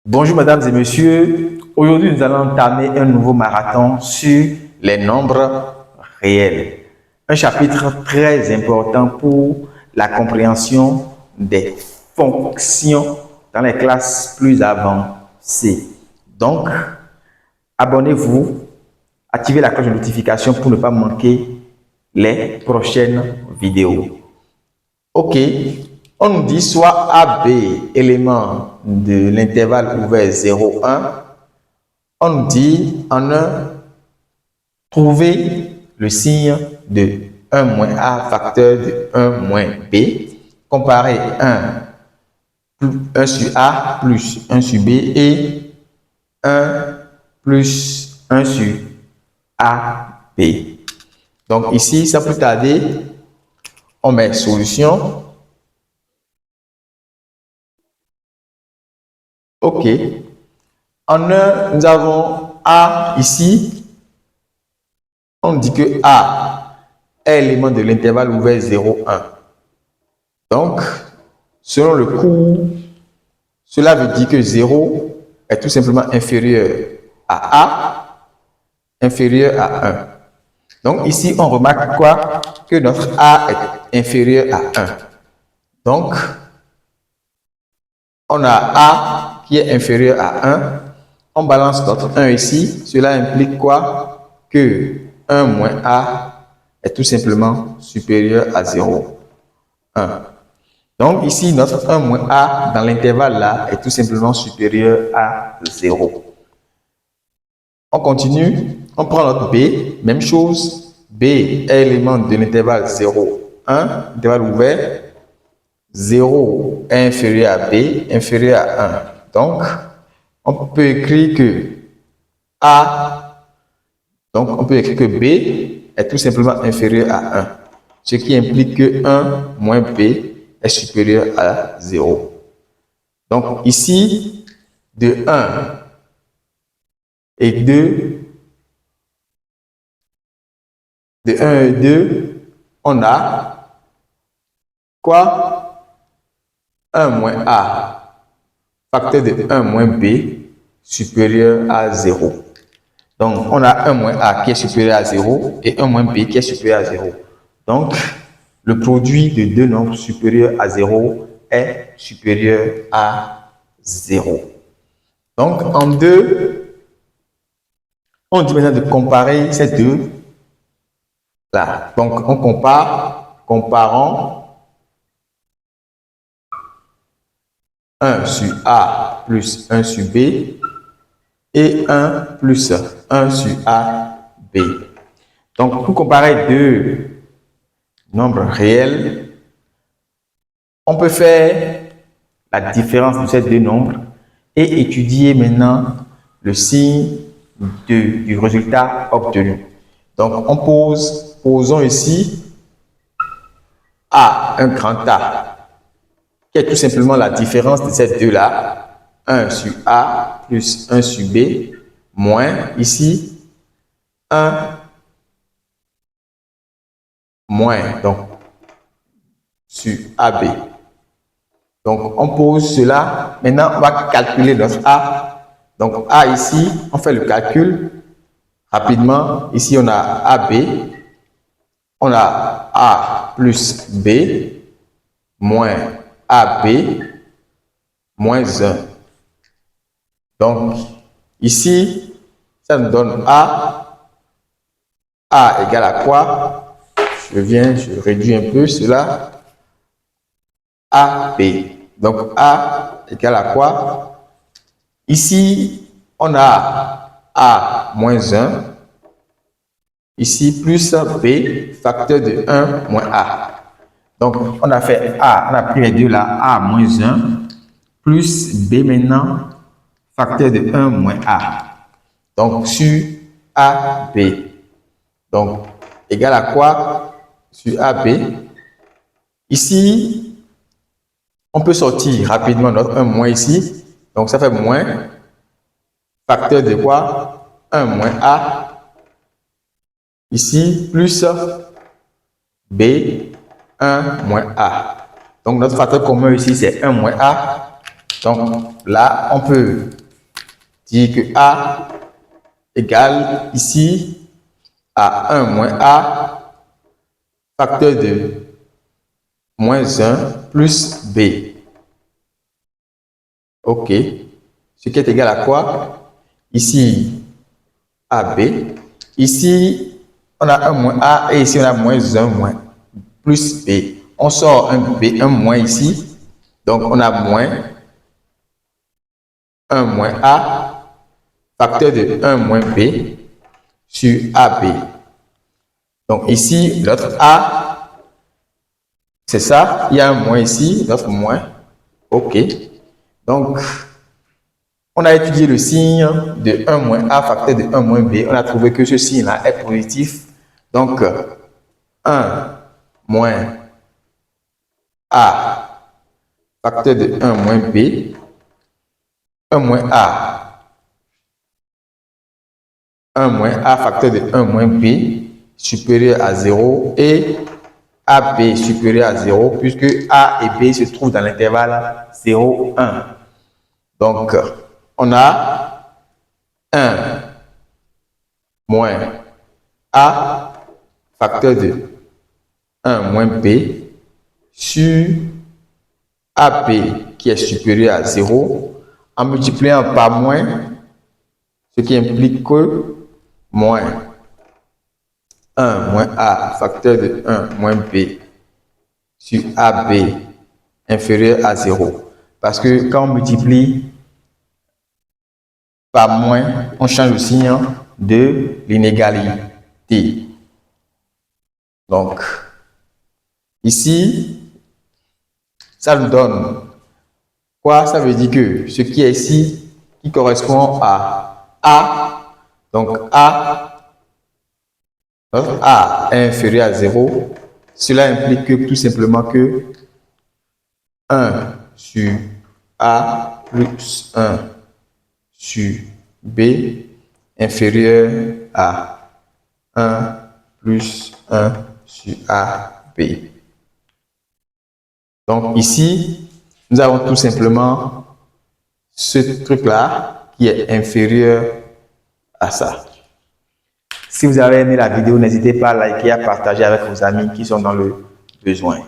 Bonjour mesdames et messieurs, aujourd'hui nous allons entamer un nouveau marathon sur les nombres réels. Un chapitre très important pour la compréhension des fonctions dans les classes plus avancées. Donc, abonnez-vous, activez la cloche de notification pour ne pas manquer les prochaines vidéos. Ok, on nous dit soit AB, élément de l'intervalle ouvert 0, 1. On nous dit en 1, trouver le signe de 1 moins A facteur de 1 moins B. Comparer 1 sur A plus 1 sur B et 1 plus 1 sur AB. Donc ici, sans plus tarder, on met solution. Ok. En 1, nous avons A ici. On dit que A est l'élément de l'intervalle ouvert 0, 1. Donc, selon le cours, cela veut dire que 0 est tout simplement inférieur à A, inférieur à 1. Donc, ici, on remarque quoi? Que notre A est inférieur à 1. Donc, on a A qui est inférieur à 1. On balance notre 1 ici. Cela implique quoi? Que 1 moins A est tout simplement supérieur à 0, 1. Donc ici, notre 1 moins A dans l'intervalle là est tout simplement supérieur à 0. On continue. On prend notre B. Même chose. B est élément de l'intervalle 0, 1. Intervalle ouvert. 0 est inférieur à B, inférieur à 1. Donc, on peut écrire que A, donc on peut écrire que B est tout simplement inférieur à 1. Ce qui implique que 1 moins B est supérieur à 0. Donc ici, de 1 et 2, de 1 et 2, on a quoi? 1 moins A, facteur de 1 moins B, supérieur à 0. Donc, on a 1 moins A qui est supérieur à 0 et 1 moins B qui est supérieur à 0. Donc, le produit de deux nombres supérieurs à 0 est supérieur à 0. Donc, en 2, on dit maintenant de comparer ces deux là. Donc, on compare, comparons 1 sur A plus 1 sur B et 1 plus 1 sur A, B. Donc, pour comparer deux nombres réels, on peut faire la différence de ces deux nombres et étudier maintenant le signe du résultat obtenu. Donc, posons ici A, un grand A, qui est tout simplement la différence de ces deux-là, 1 sur A plus 1 sur B, moins ici 1 moins, donc sur AB. Donc, on pose cela. Maintenant, on va calculer notre A. Donc, A ici, on fait le calcul rapidement. Ici, on a AB. On a A plus B moins AB moins 1. Donc, ici, ça nous donne A. A égale à quoi? Je réduis un peu cela. AB. Donc, A égale à quoi? Ici, on a A moins 1. Ici, plus B, facteur de 1 moins A. Donc, on a fait A, on a pris les deux là, A moins 1, plus B maintenant, facteur de 1 moins A. Donc, sur AB. Donc, égal à quoi? Sur AB. Ici, on peut sortir rapidement notre 1 moins ici. Donc, ça fait moins. Facteur de quoi? 1 moins A. Ici, plus B, 1 moins A. Donc, notre facteur commun ici, c'est 1 moins A. Donc là, on peut dire que A égale ici à 1 moins A facteur de moins 1 plus B. OK. Ce qui est égal à quoi? Ici, AB. Ici, on a 1 moins A et ici, on a moins 1 moins plus B. On sort un B, un moins ici. Donc, on a moins 1 moins A facteur de 1 moins B sur AB. Donc, ici, notre A, c'est ça. Il y a un moins ici, notre moins. OK. Donc, on a étudié le signe de 1 moins A facteur de 1 moins B. On a trouvé que ce signe-là est positif. Donc, 1 moins A facteur de 1 moins B. 1 moins A. 1 moins A facteur de 1 moins B supérieur à 0 et AB supérieur à 0 puisque A et B se trouvent dans l'intervalle 0, 1. Donc, on a 1 moins A facteur de 1 moins B sur AB qui est supérieur à 0 en multipliant par moins, ce qui implique que moins 1 moins A facteur de 1 moins B sur AB inférieur à 0. Parce que quand on multiplie par moins, on change le signe de l'inégalité. Donc, ici, ça nous donne quoi? Ça veut dire que ce qui est ici, qui correspond à A, donc notre A est inférieur à 0. Cela implique que, tout simplement que 1 sur A plus 1 sur B inférieur à 1 plus 1 sur AB. Donc ici, nous avons tout simplement ce truc-là qui est inférieur à ça. Si vous avez aimé la vidéo, n'hésitez pas à liker et à partager avec vos amis qui sont dans le besoin.